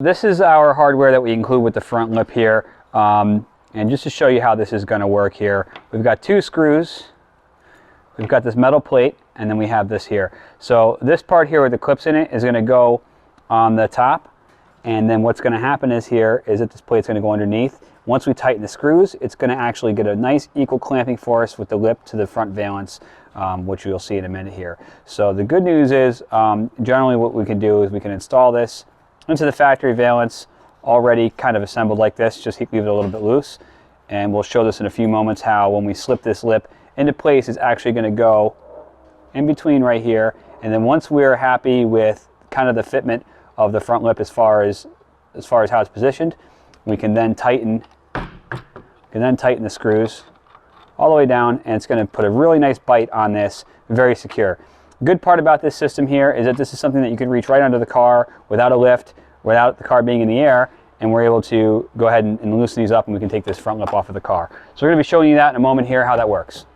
this is our hardware that we include with the front lip here. And just to show you how this is going to work here, we've got 2 screws, we've got this metal plate, and then we have this here. So this part here with the clips in it is going to go on the top, and then what's going to happen is that this plate's going to go underneath. Once we tighten the screws, it's going to actually get a nice equal clamping force with the lip to the front valance, which you'll see in a minute here. So the good news is, generally what we can do is we can install this into the factory valance already kind of assembled like this, just leave it a little bit loose. And we'll show this in a few moments how when we slip this lip into place, it's actually going to go in between right here. And then once we're happy with kind of the fitment of the front lip as far as how it's positioned, we can then tighten the screws all the way down, and it's going to put a really nice bite on this, very secure. Good part about this system here is that this is something that you can reach right under the car without a lift, without the car being in the air, and we're able to go ahead and loosen these up, and we can take this front lip off of the car. So we're going to be showing you that in a moment here, how that works.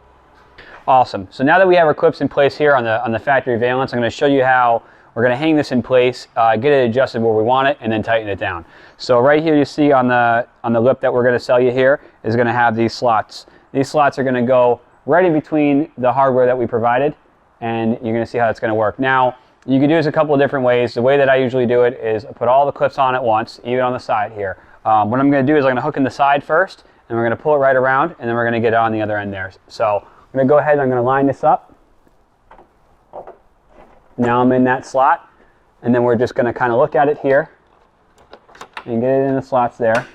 Awesome. So now that we have our clips in place here on the factory valance, I'm going to show you how we're going to hang this in place, get it adjusted where we want it, and then tighten it down. So right here you see on the lip that we're going to sell you here is going to have these slots. These slots are going to go right in between the hardware that we provided, and you're going to see how it's going to work. Now, you can do this a couple of different ways. The way that I usually do it is I put all the clips on at once, even on the side here. What I'm going to do is I'm going to hook in the side first, and we're going to pull it right around, and then we're going to get it on the other end there. So I'm going to go ahead and I'm going to line this up. Now I'm in that slot, and then we're just going to kind of look at it here and get it in the slots there.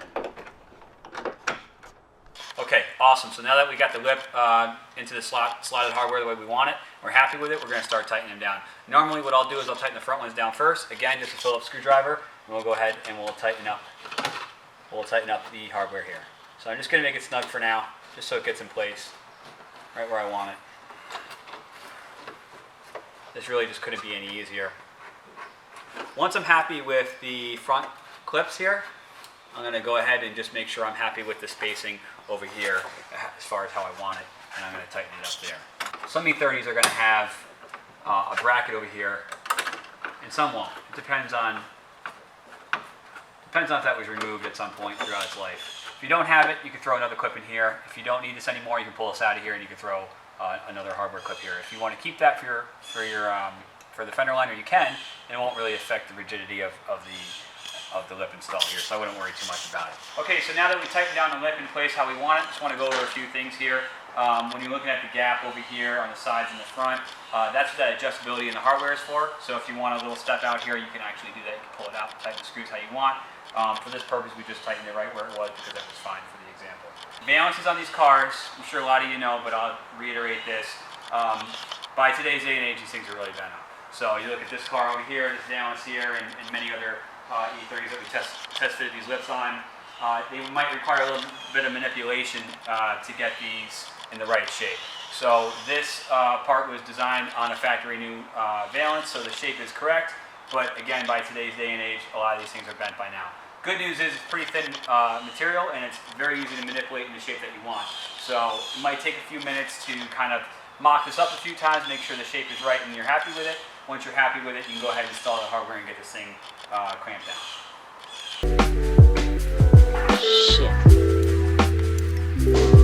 Okay, awesome. So now that we got the lip into the slotted hardware the way we want it, we're happy with it, we're going to start tightening them down. Normally what I'll do is I'll tighten the front ones down first. Again, just a Phillips screwdriver, and we'll go ahead and we'll tighten up the hardware here. So I'm just going to make it snug for now, just so it gets in place right where I want it. This really just couldn't be any easier. Once I'm happy with the front clips here, I'm going to go ahead and just make sure I'm happy with the spacing over here as far as how I want it, and I'm going to tighten it up there. Some E30s are going to have a bracket over here, and some won't. It depends on if that was removed at some point throughout its life. If you don't have it, you can throw another clip in here. If you don't need this anymore, you can pull this out of here and you can throw another hardware clip here. If you want to keep that for the fender liner, you can, and it won't really affect the rigidity of the lip install here, so I wouldn't worry too much about it. Okay, so now that we tightened down the lip in place how we want it, just want to go over a few things here. When you're looking at the gap over here on the sides and the front, that's what that adjustability in the hardware is for. So if you want a little step out here, you can actually do that. You can pull it out, tighten the screws how you want. For this purpose, we just tightened it right where it was because that was fine for the example. Valances on these cars, I'm sure a lot of you know, but I'll reiterate this. By today's day and age, these things are really bent up. So you look at this car over here, this valance here, and many other E30s that we tested these lips on, they might require a little bit of manipulation to get these in the right shape. So this part was designed on a factory new valance, so the shape is correct, but again, by today's day and age, a lot of these things are bent by now. Good news is it's pretty thin material, and it's very easy to manipulate in the shape that you want. So it might take a few minutes to kind of mock this up a few times, make sure the shape is right and you're happy with it. Once you're happy with it, you can go ahead and install the hardware and get this thing clamped down. Shit.